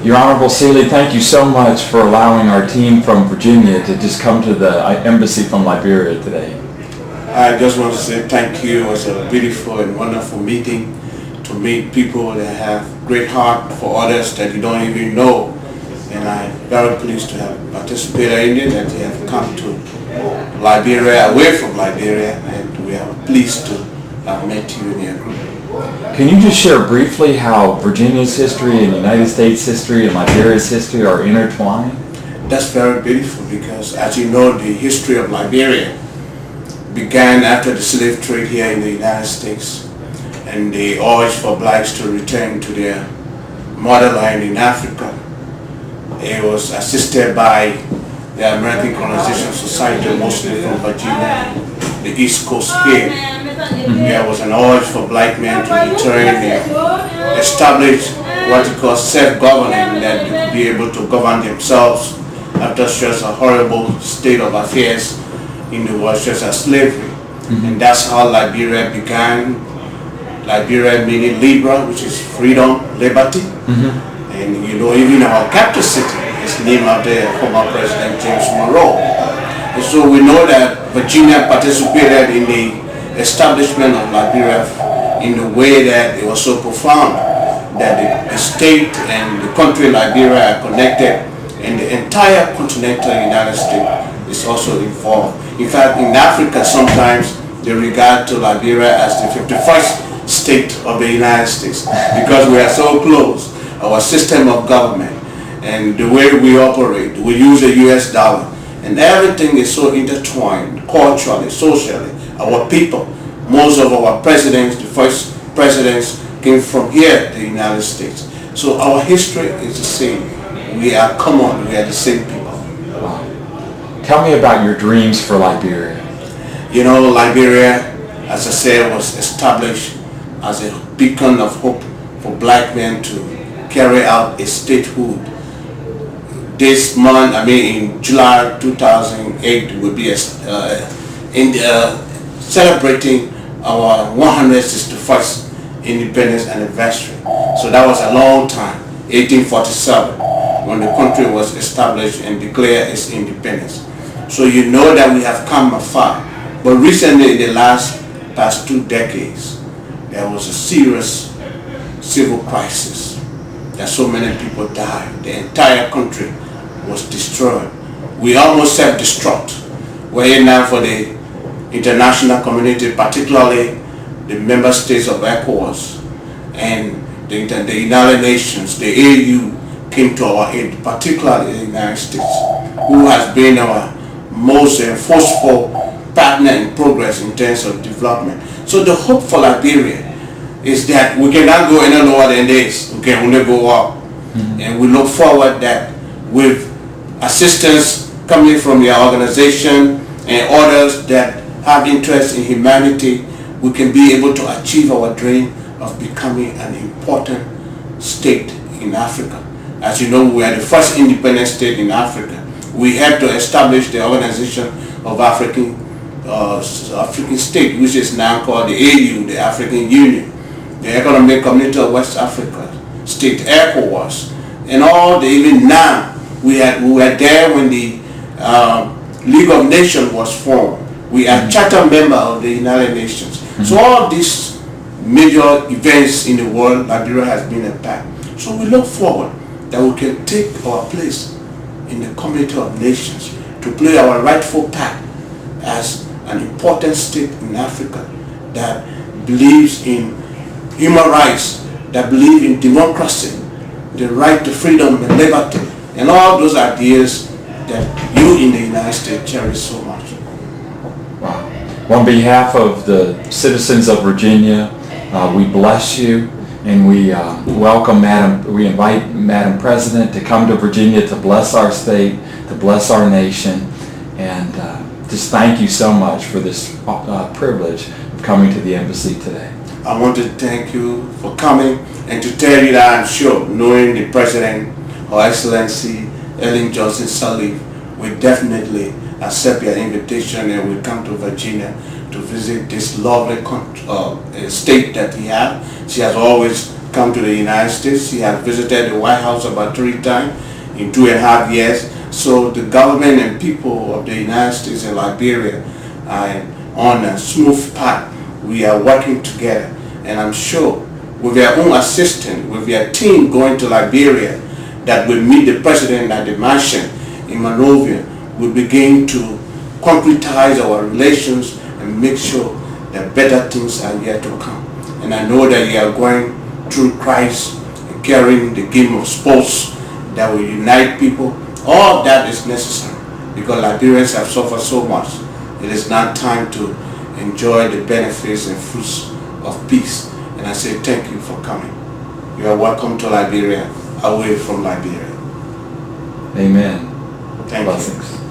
Your Honorable Seeley, thank you so much for allowing our team from Virginia to just come to the embassy from Liberia today. I just want to say thank you. It was a beautiful and wonderful meeting to meet people that have great heart for others that you don't even know. And I'm very pleased to have participated in it, that they have come to Liberia, away from Liberia, and we are pleased to have met you in your group. Can you just share briefly how Virginia's history and United States history and Liberia's history are intertwined? That's very beautiful because, as you know, the history of Liberia began after the slave trade here in the United States and the urge for blacks to return to their motherland in Africa. It was assisted by the American Colonization Society, mostly from Virginia, the East Coast here. There was an urge for black men to return and establish what we call self-governing, that they could be able to govern themselves after such a horrible state of affairs in the world, such as slavery. And that's how Liberia began. Liberia meaning Libra, which is freedom, liberty. And you know, even our capital city is named after former President James Monroe. And so we know that Virginia participated in the establishment of Liberia in the way that it was so profound, that the state and the country Liberia are connected, and the entire continental United States is also involved. In fact, in Africa sometimes they regard to Liberia as the 51st state of the United States because we are so close. Our system of government and the way we operate, we use the US dollar, and everything is so intertwined culturally, socially. Our people, most of our presidents, the first presidents came from here, the United States. So our history is the same. We are common, we are the same people. Wow. Tell me about your dreams for Liberia. You know, Liberia, as I said, was established as a beacon of hope for black men to carry out a statehood. This month, in July 2008, we'll be celebrating our 161st independence anniversary. So that was a long time, 1847, when the country was established and declared its independence. So you know that we have come afar. But recently, in the past 2 decades, there was a serious civil crisis that so many people died. The entire country was destroyed. We almost self-destruct. We're here now for the international community, particularly the member states of ECOWAS and the United Nations, the AU, came to our aid, particularly the United States, who has been our most forceful partner in progress in terms of development. So the hope for Liberia is that we cannot go any lower than this. We can only go up. And we look forward that with assistance coming from your organization and others that have interest in humanity, we can be able to achieve our dream of becoming an important state in Africa. As you know, we are the first independent state in Africa. We helped to establish the Organization of African States, which is now called the AU, the African Union, the Economic Community of West Africa, State ECOWAS, and all. Even now, we were there when the League of Nations was formed. We are charter member of the United Nations. So all these major events in the world, Liberia has been a part. So we look forward that we can take our place in the community of nations to play our rightful part as an important state in Africa that believes in human rights, that believes in democracy, the right to freedom and liberty, and all those ideas that you in the United States cherish so much. Wow. On behalf of the citizens of Virginia, we bless you, and we welcome we invite Madam President to come to Virginia to bless our state, to bless our nation, and just thank you so much for this privilege of coming to the embassy today. I want to thank you for coming and to tell you that I'm sure, knowing the President, Her Excellency Ellen Johnson Sirleaf, will definitely accept your invitation and will come to Virginia to visit this lovely state that we have. She has always come to the United States. He has visited the White House about 3 times in 2.5 years. So the government and people of the United States and Liberia are on a smooth path. We are working together, and I'm sure with their own assistance, with their team going to Liberia, that will meet the president at the mansion in Monrovia, will begin to concretize our relations and make sure that better things are yet to come. And I know that you are going through Christ and carrying the game of sports that will unite people. All that is necessary because Liberians have suffered so much. It is now time to enjoy the benefits and fruits of peace. And I say thank you for coming. You are welcome to Liberia, away from Liberia. Amen. Thank you. Blessings.